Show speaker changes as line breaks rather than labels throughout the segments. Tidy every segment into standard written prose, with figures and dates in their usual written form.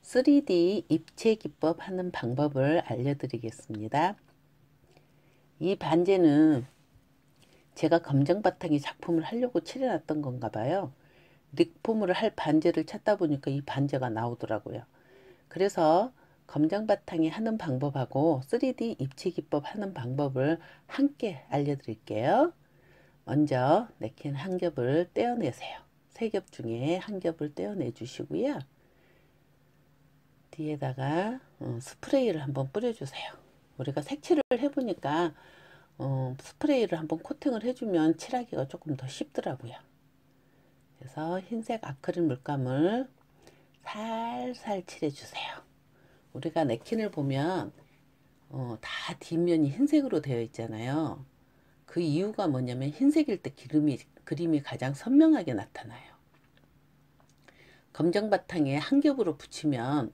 3D 입체 기법 하는 방법을 알려드리겠습니다. 이 반지는 제가 검정 바탕에 작품을 하려고 칠해놨던 건가 봐요. 닉폼으로 할 반지를 찾다 보니까 이 반지가 나오더라고요. 그래서 검정 바탕에 하는 방법하고 3D 입체 기법 하는 방법을 함께 알려드릴게요. 먼저 네킨 한 겹을 떼어내세요. 세 겹 중에 한 겹을 떼어내 주시고요. 뒤에다가 스프레이를 한번 뿌려주세요. 우리가 색칠을 해보니까 스프레이를 한번 코팅을 해주면 칠하기가 조금 더 쉽더라고요. 그래서 흰색 아크릴 물감을 살살 칠해주세요. 우리가 네킨을 보면 다 뒷면이 흰색으로 되어 있잖아요. 그 이유가 뭐냐면 흰색일 때 그림이 가장 선명하게 나타나요. 검정 바탕에 한 겹으로 붙이면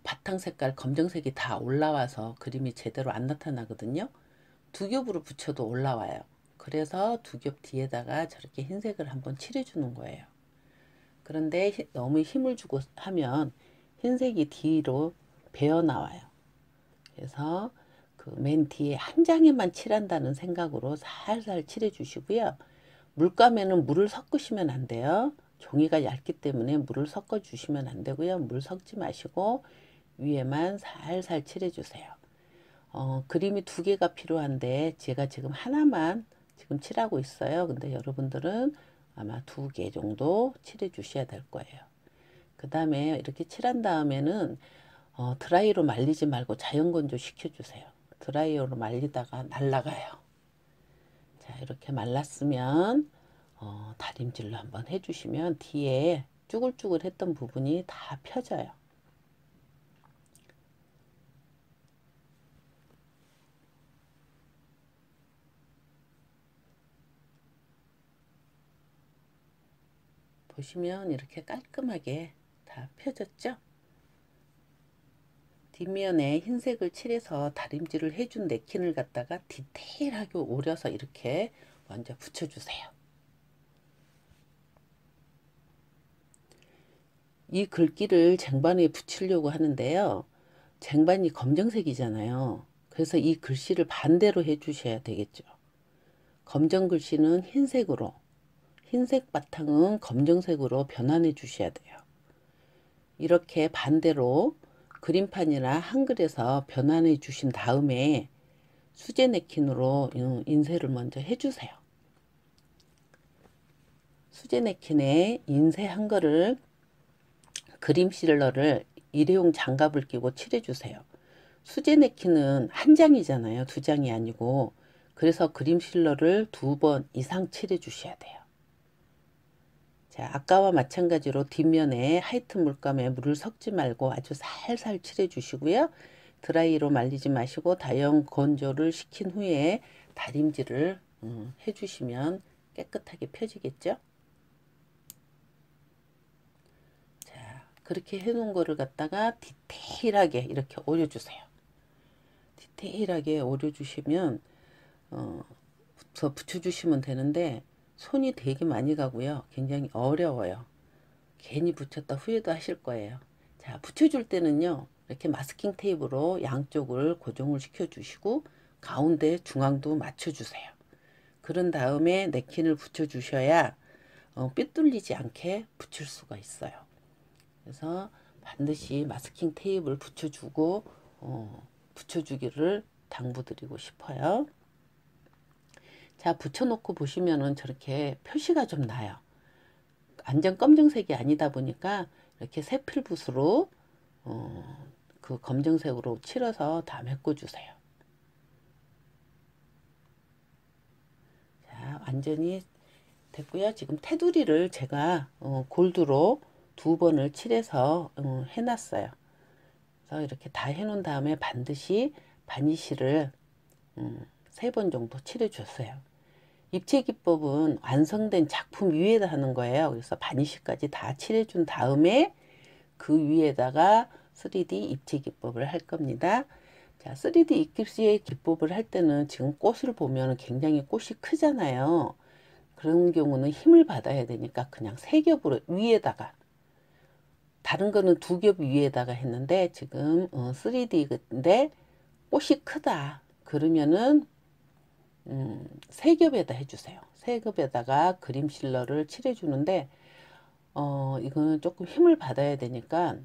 바탕 색깔 검정색이 다 올라와서 그림이 제대로 안 나타나거든요. 두 겹으로 붙여도 올라와요. 그래서 두 겹 뒤에다가 저렇게 흰색을 한번 칠해주는 거예요. 그런데 너무 힘을 주고 하면 흰색이 뒤로 배어 나와요. 그래서 그 맨 뒤에 한 장에만 칠한다는 생각으로 살살 칠해 주시고요. 물감에는 물을 섞으시면 안 돼요. 종이가 얇기 때문에 물을 섞어 주시면 안 되고요. 물 섞지 마시고 위에만 살살 칠해 주세요. 그림이 두 개가 필요한데 제가 지금 하나만 지금 칠하고 있어요. 근데 여러분들은 아마 두 개 정도 칠해 주셔야 될 거예요. 그 다음에 이렇게 칠한 다음에는 드라이로 말리지 말고 자연 건조 시켜 주세요. 드라이어로 말리다가 날라가요. 자, 이렇게 말랐으면 다림질로 한번 해주시면 뒤에 쭈글쭈글 했던 부분이 다 펴져요. 보시면 이렇게 깔끔하게 다 펴졌죠? 뒷면에 흰색을 칠해서 다림질을 해준 네킨을 갖다가 디테일하게 오려서 이렇게 먼저 붙여주세요. 이 글귀를 쟁반에 붙이려고 하는데요. 쟁반이 검정색이잖아요. 그래서 이 글씨를 반대로 해주셔야 되겠죠. 검정 글씨는 흰색으로, 흰색 바탕은 검정색으로 변환해 주셔야 돼요. 이렇게 반대로 그림판이나 한글에서 변환해 주신 다음에 수제 네킨으로 인쇄를 먼저 해주세요. 수제 네킨에 인쇄한 거를 그림 실러를 일회용 장갑을 끼고 칠해주세요. 수제 네킨은 한 장이잖아요. 두 장이 아니고. 그래서 그림 실러를 2번 이상 칠해 주셔야 돼요. 자, 아까와 마찬가지로 뒷면에 하이트 물감에 물을 섞지 말고 아주 살살 칠해 주시고요. 드라이로 말리지 마시고 다연 건조를 시킨 후에 다림질을 해주시면 깨끗하게 펴지겠죠. 자, 그렇게 해놓은 거를 갖다가 디테일하게 이렇게 오려주세요. 디테일하게 오려주시면 더 붙여주시면 되는데 손이 되게 많이 가고요. 굉장히 어려워요. 괜히 붙였다 후회도 하실 거예요. 자, 붙여줄 때는요. 이렇게 마스킹 테이프로 양쪽을 고정을 시켜주시고 가운데 중앙도 맞춰주세요. 그런 다음에 네킨을 붙여주셔야 삐뚤리지 않게 붙일 수가 있어요. 그래서 반드시 마스킹 테이프를 붙여주고 붙여주기를 당부드리고 싶어요. 자, 붙여놓고 보시면은 저렇게 표시가 좀 나요. 완전 검정색이 아니다 보니까 이렇게 세필붓으로 그 검정색으로 칠해서 다 메꿔주세요. 자, 완전히 됐고요. 지금 테두리를 제가 골드로 2번을 칠해서 해놨어요. 그래서 이렇게 다 해놓은 다음에 반드시 바니쉬를 3번 정도 칠해줬어요. 입체 기법은 완성된 작품 위에다 하는 거예요. 그래서 바니쉬까지 다 칠해준 다음에 그 위에다가 3D 입체 기법을 할 겁니다. 자, 3D 입체 기법을 할 때는 지금 꽃을 보면 굉장히 꽃이 크잖아요. 그런 경우는 힘을 받아야 되니까 그냥 3겹으로 위에다가 다른 거는 두 겹 위에다가 했는데 지금 3D인데 꽃이 크다 그러면은 세 겹에다 해주세요. 세 겹에다가 그림 실러를 칠해 주는데 이거는 조금 힘을 받아야 되니까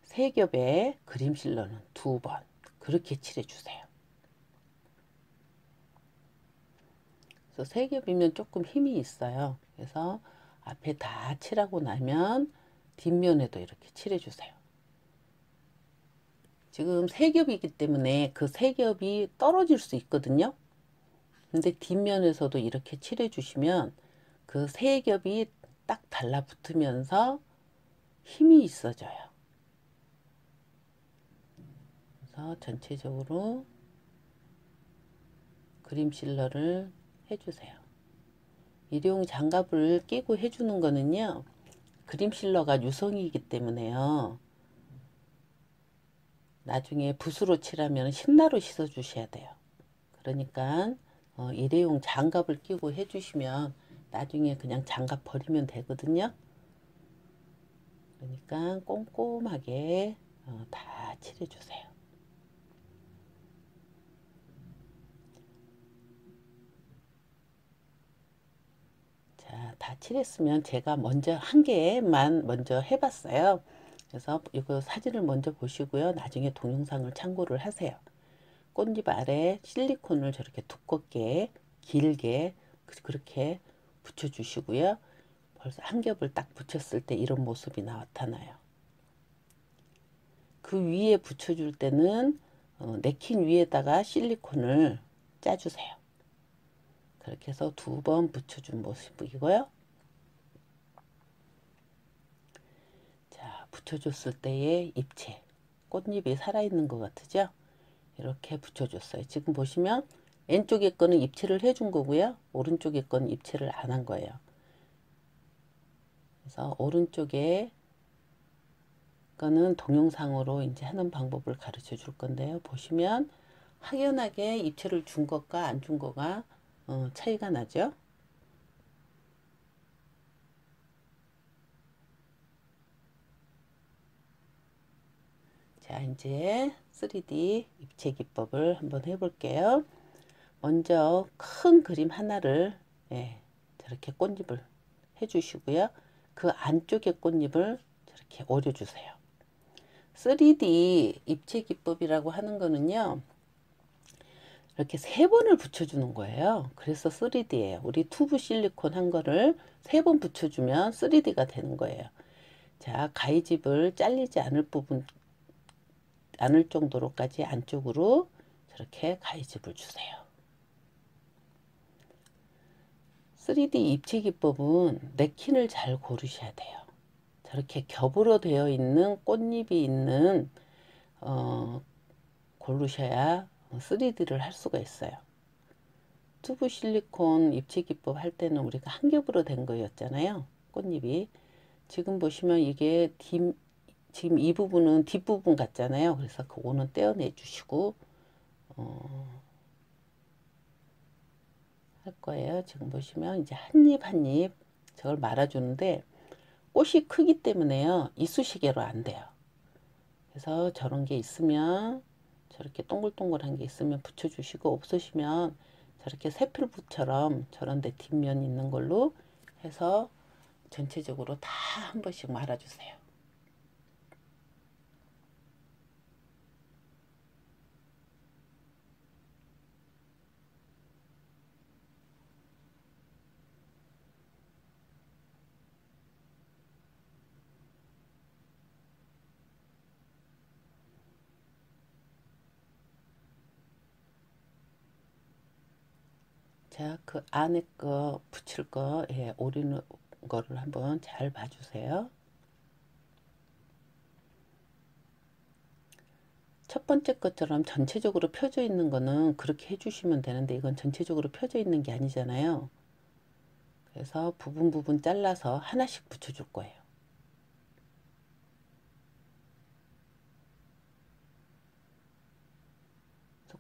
세 겹에 그림 실러는 두 번 그렇게 칠해 주세요. 그래서 세 겹이면 조금 힘이 있어요. 그래서 앞에 다 칠하고 나면 뒷면에도 이렇게 칠해 주세요. 지금 세 겹이기 때문에 그 세 겹이 떨어질 수 있거든요. 근데 뒷면에서도 이렇게 칠해 주시면 그 세 겹이 딱 달라붙으면서 힘이 있어져요. 그래서 전체적으로 그림 실러를 해주세요. 일회용 장갑을 끼고 해주는 거는요. 그림 실러가 유성이기 때문에요. 나중에 붓으로 칠하면 신나로 씻어 주셔야 돼요. 그러니까 일회용 장갑을 끼고 해주시면 나중에 그냥 장갑 버리면 되거든요. 그러니까 꼼꼼하게 다 칠해주세요. 자, 다 칠했으면 제가 먼저 한 개만 먼저 해봤어요. 그래서 이거 사진을 먼저 보시고요. 나중에 동영상을 참고를 하세요. 꽃잎 아래 실리콘을 저렇게 두껍게 길게 그렇게 붙여주시고요. 벌써 한 겹을 딱 붙였을 때 이런 모습이 나타나요. 그 위에 붙여줄 때는 네킨 위에다가 실리콘을 짜주세요. 그렇게 해서 두 번 붙여준 모습이고요. 자, 붙여줬을 때의 입체, 꽃잎이 살아있는 것 같으죠? 이렇게 붙여줬어요. 지금 보시면 왼쪽에 거는 입체를 해준 거고요. 오른쪽에 거는 입체를 안 한 거예요. 그래서 오른쪽에 거는 동영상으로 이제 하는 방법을 가르쳐 줄 건데요. 보시면 확연하게 입체를 준 것과 안 준 거가 차이가 나죠. 자, 이제 3D 입체 기법을 한번 해볼게요. 먼저 큰 그림 하나를 저렇게 꽃잎을 해주시고요. 그 안쪽에 꽃잎을 저렇게 오려주세요. 3D 입체 기법이라고 하는 거는요. 이렇게 세 번을 붙여주는 거예요. 그래서 3D예요. 우리 튜브 실리콘 한 거를 세 번 붙여주면 3D가 되는 거예요. 자, 가위집을 잘리지 않을 정도로까지 안쪽으로 저렇게 가위집을 주세요. 3D 입체 기법은 네킨을 잘 고르셔야 돼요. 저렇게 겹으로 되어 있는 꽃잎이 있는 고르셔야 3D를 할 수가 있어요. 튜브 실리콘 입체 기법 할 때는 우리가 한 겹으로 된 거였잖아요. 꽃잎이. 지금 보시면 이게 지금 이 부분은 뒷부분 같잖아요. 그래서 그거는 떼어내 주시고 할 거예요. 지금 보시면 이제 한 입 한 입 저걸 말아주는데 꽃이 크기 때문에요. 이쑤시개로 안 돼요. 그래서 저런 게 있으면 저렇게 동글동글한 게 있으면 붙여주시고 없으시면 저렇게 세필붓처럼 저런 데 뒷면 있는 걸로 해서 전체적으로 다 한 번씩 말아주세요. 자, 그 안에 거 붙일 거 오리는 거를 한번 잘 봐주세요. 첫 번째 것처럼 전체적으로 펴져 있는 거는 그렇게 해주시면 되는데 이건 전체적으로 펴져 있는 게 아니잖아요. 그래서 부분 잘라서 하나씩 붙여줄 거예요.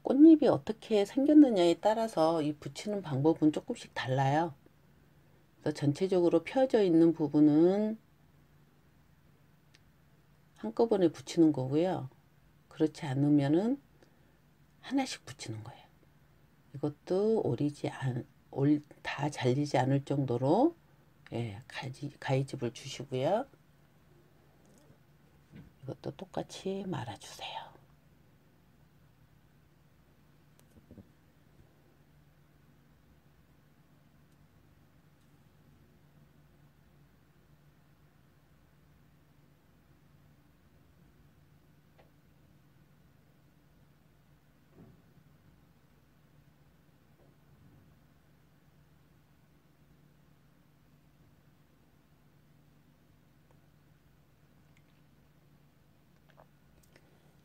꽃잎이 어떻게 생겼느냐에 따라서 이 붙이는 방법은 조금씩 달라요. 그래서 전체적으로 펴져 있는 부분은 한꺼번에 붙이는 거고요. 그렇지 않으면은 하나씩 붙이는 거예요. 이것도 다 잘리지 않을 정도로 예, 가위집을 주시고요. 이것도 똑같이 말아주세요.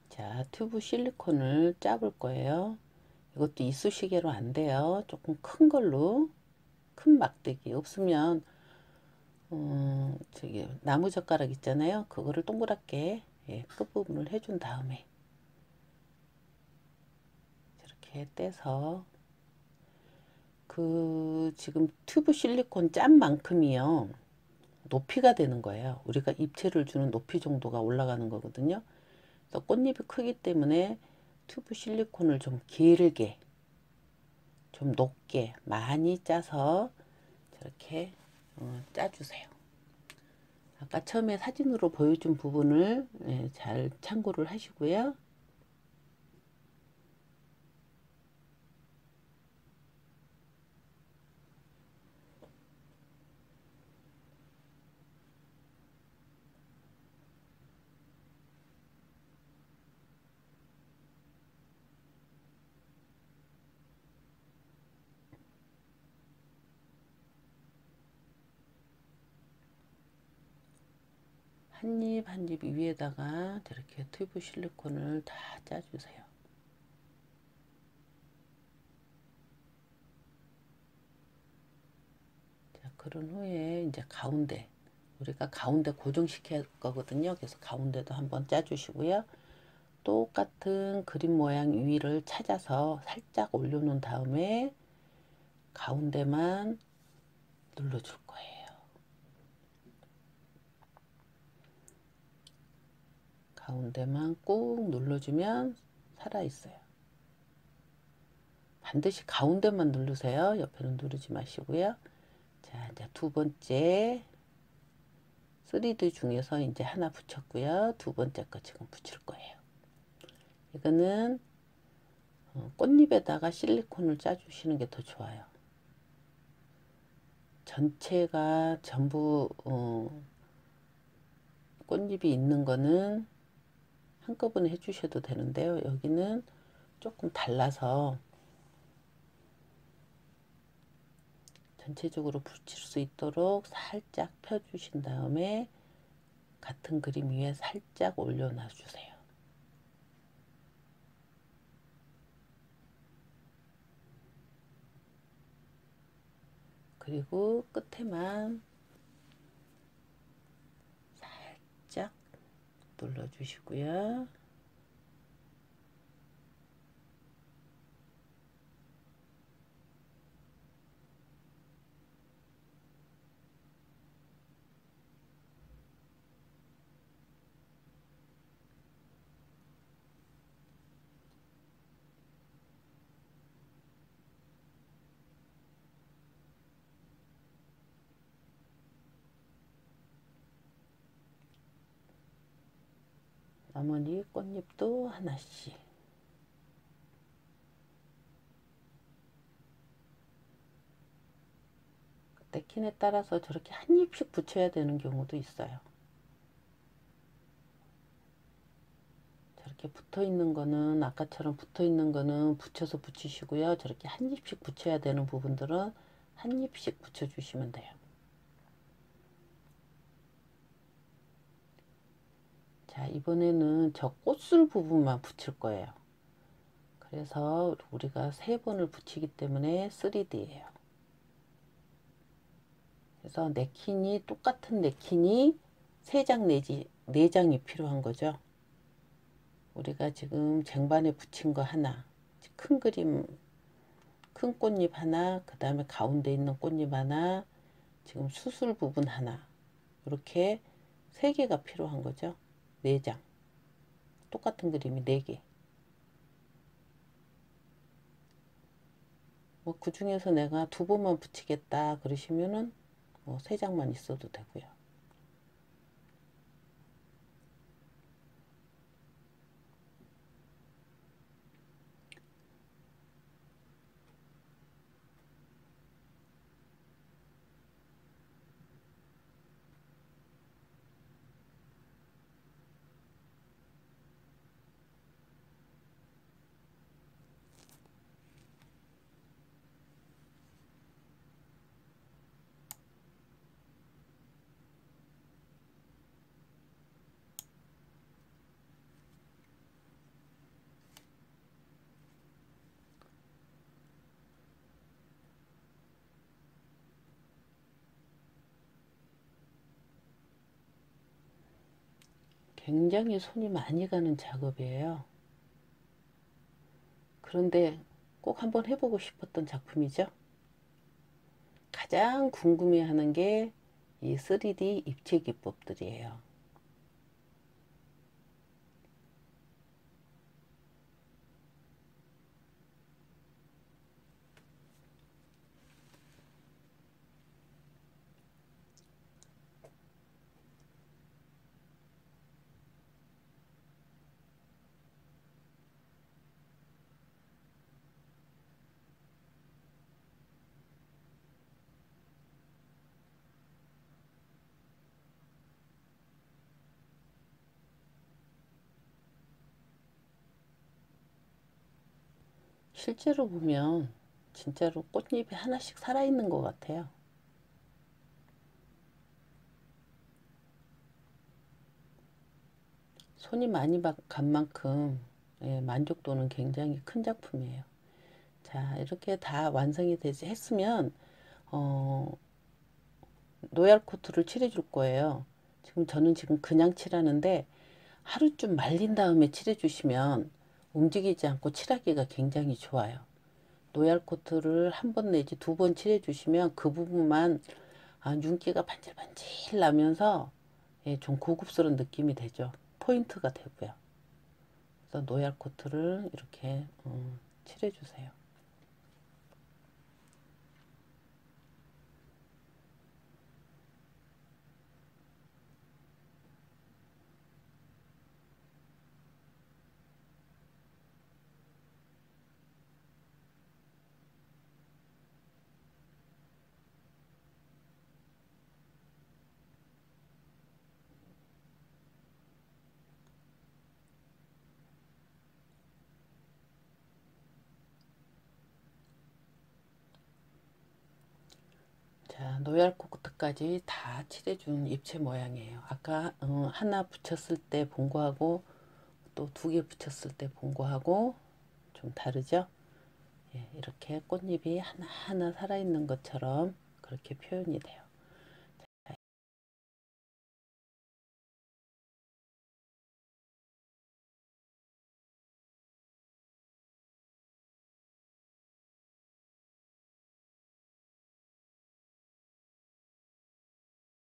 자, 튜브 실리콘을 짜볼 거예요. 이것도 이쑤시개로 안 돼요. 조금 큰 걸로, 큰 막대기 없으면 저기 나무젓가락 있잖아요. 그거를 동그랗게 예, 끝부분을 해준 다음에 이렇게 떼서 그 지금 튜브 실리콘 짠 만큼이요 높이가 되는 거예요. 우리가 입체를 주는 높이 정도가 올라가는 거거든요. 그래서 꽃잎이 크기 때문에 튜브 실리콘을 좀 길게 좀 높게 많이 짜서 저렇게 짜주세요. 아까 처음에 사진으로 보여준 부분을 예, 잘 참고를 하시고요. 한 입 한 입 위에다가 이렇게 튜브 실리콘을 다 짜주세요. 자, 그런 후에 이제 가운데 우리가 가운데 고정시킬 거거든요. 그래서 가운데도 한번 짜주시고요. 똑같은 그림 모양 위를 찾아서 살짝 올려놓은 다음에 가운데만 눌러줄 거예요. 가운데만 꾹 눌러주면 살아있어요. 반드시 가운데만 누르세요. 옆에는 누르지 마시고요. 자, 이제 두 번째 3D 중에서 이제 하나 붙였고요. 두 번째 거 지금 붙일 거예요. 이거는 꽃잎에다가 실리콘을 짜주시는 게 더 좋아요. 전체가 전부 꽃잎이 있는 거는 한꺼번에 해주셔도 되는데요. 여기는 조금 달라서 전체적으로 붙일 수 있도록 살짝 펴주신 다음에 같은 그림 위에 살짝 올려놔 주세요. 그리고 끝에만 살짝 눌러주시고요. 나머지 꽃잎도 하나씩. 내킨에 따라서 저렇게 한 잎씩 붙여야 되는 경우도 있어요. 저렇게 붙어 있는 거는 아까처럼 붙어 있는 거는 붙여서 붙이시고요. 저렇게 한 잎씩 붙여야 되는 부분들은 한 잎씩 붙여 주시면 돼요. 자, 이번에는 저 꽃술 부분만 붙일 거예요. 그래서 우리가 3번을 붙이기 때문에 3D예요. 그래서 네킨이 똑같은 네킨이 3장 내지 4장이 필요한 거죠. 우리가 지금 쟁반에 붙인 거 하나, 큰 그림, 큰 꽃잎 하나, 그 다음에 가운데 있는 꽃잎 하나, 지금 수술 부분 하나, 이렇게 3개가 필요한 거죠. 4장. 똑같은 그림이 4개. 뭐 그 중에서 내가 2번만 붙이겠다 그러시면은 3장만 있어도 되고요. 굉장히 손이 많이 가는 작업이에요. 그런데 꼭 한번 해보고 싶었던 작품이죠. 가장 궁금해하는 게 이 3D 입체 기법들이에요. 실제로 보면 진짜로 꽃잎이 하나씩 살아있는 것 같아요. 손이 많이 간 만큼 만족도는 굉장히 큰 작품이에요. 자, 이렇게 다 완성이 되지 했으면 노얄 코트를 칠해 줄 거예요. 저는 지금 그냥 칠하는데 하루쯤 말린 다음에 칠해 주시면 움직이지 않고 칠하기가 굉장히 좋아요. 노얄 코트를 한 번 내지 2번 칠해 주시면 그 부분만 윤기가 반질반질 나면서 좀 고급스러운 느낌이 되죠. 포인트가 되고요. 그래서 노얄 코트를 이렇게 칠해 주세요. 자, 노얄 코트까지 다 칠해준 입체 모양이에요. 아까 하나 붙였을 때 본 거하고 또 2개 붙였을 때 본 거하고 좀 다르죠? 예, 이렇게 꽃잎이 하나하나 살아있는 것처럼 그렇게 표현이 돼요.